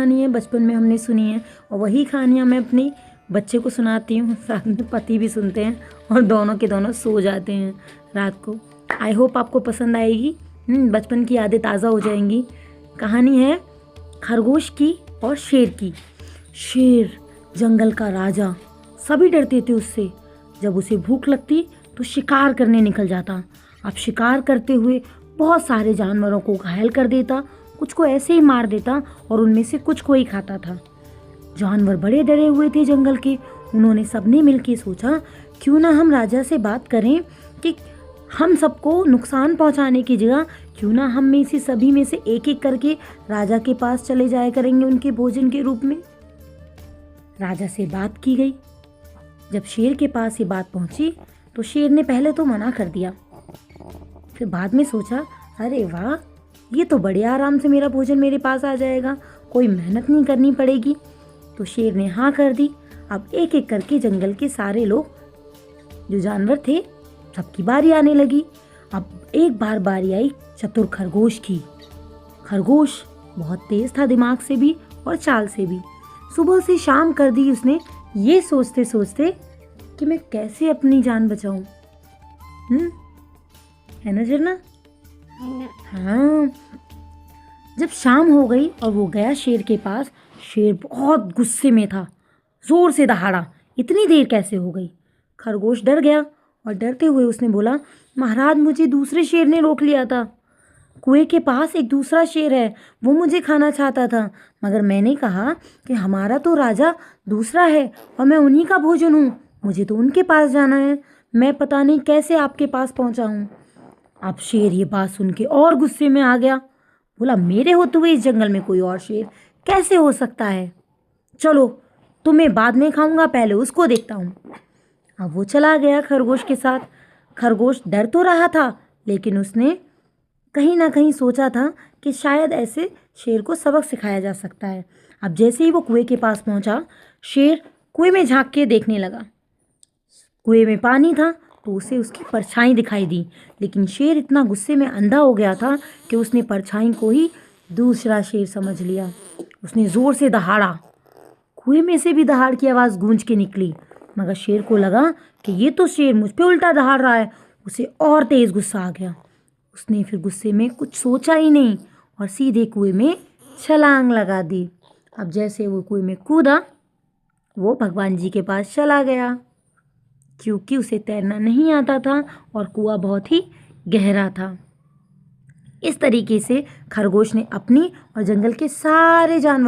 कहानी है, बचपन में हमने सुनी है और वही कहानियाँ मैं अपने बच्चे को सुनाती हूँ, साथ में पति भी सुनते हैं और दोनों के दोनों सो जाते हैं रात को। आई होप आपको पसंद आएगी, बचपन की यादें ताज़ा हो जाएंगी। कहानी है खरगोश की और शेर की। शेर जंगल का राजा, सभी डरते थे उससे। जब उसे भूख लगती तो शिकार करने निकल जाता। अब शिकार करते हुए बहुत सारे जानवरों को घायल कर देता, कुछ को ऐसे ही मार देता और उनमें से कुछ को ही खाता था। जानवर बड़े डरे हुए थे जंगल के। उन्होंने सबने मिलकर सोचा, क्यों ना हम राजा से बात करें कि हम सबको नुकसान पहुंचाने की जगह क्यों ना हम में से सभी में से एक एक करके राजा के पास चले जाया करेंगे उनके भोजन के रूप में। राजा से बात की गई। जब शेर के पास ये बात पहुंची तो शेर ने पहले तो मना कर दिया, फिर बाद में सोचा, अरे वाह, ये तो बड़े आराम से मेरा भोजन मेरे पास आ जाएगा, कोई मेहनत नहीं करनी पड़ेगी। तो शेर ने हाँ कर दी। अब एक एक करके जंगल के सारे लोग जो जानवर थे सबकी बारी आने लगी। अब एक बार बारी आई चतुर खरगोश की। खरगोश बहुत तेज था दिमाग से भी और चाल से भी। सुबह से शाम कर दी उसने ये सोचते सोचते कि मैं कैसे अपनी जान बचाऊं। है ना झरना? हाँ। जब शाम हो गई और वो गया शेर के पास, शेर बहुत गुस्से में था, जोर से दहाड़ा, इतनी देर कैसे हो गई। खरगोश डर गया और डरते हुए उसने बोला, महाराज, मुझे दूसरे शेर ने रोक लिया था। कुएं के पास एक दूसरा शेर है, वो मुझे खाना चाहता था, मगर मैंने कहा कि हमारा तो राजा दूसरा है और मैं उन्हीं का भोजन हूँ, मुझे तो उनके पास जाना है, मैं पता नहीं कैसे आपके पास पहुँचा हूँ। अब शेर ये बात सुन के और गुस्से में आ गया। बोला, मेरे होते हुए इस जंगल में कोई और शेर कैसे हो सकता है? चलो, तुम्हें बाद में खाऊंगा, पहले उसको देखता हूँ। अब वो चला गया खरगोश के साथ। खरगोश डर तो रहा था, लेकिन उसने कहीं ना कहीं सोचा था कि शायद ऐसे शेर को सबक सिखाया जा सकता है। अब जैसे ही वो कुएं के पास पहुंचा, शेर कुएं में झांक के देखने लगा। कुएं में पानी था तो उसे उसकी परछाई दिखाई दी, लेकिन शेर इतना गुस्से में अंधा हो गया था कि उसने परछाई को ही दूसरा शेर समझ लिया। उसने ज़ोर से दहाड़ा। कुएं में से भी दहाड़ की आवाज़ गूंज के निकली, मगर शेर को लगा कि ये तो शेर मुझ पे उल्टा दहाड़ रहा है। उसे और तेज़ गुस्सा आ गया। उसने फिर गुस्से में कुछ सोचा ही नहीं और सीधे कुएं में छलांग लगा दी। अब जैसे वो कुएं में कूदा, वो भगवान जी के पास चला गया, क्योंकि उसे तैरना नहीं आता था और कुआं बहुत ही गहरा था। इस तरीके से खरगोश ने अपनी और जंगल के सारे जानवर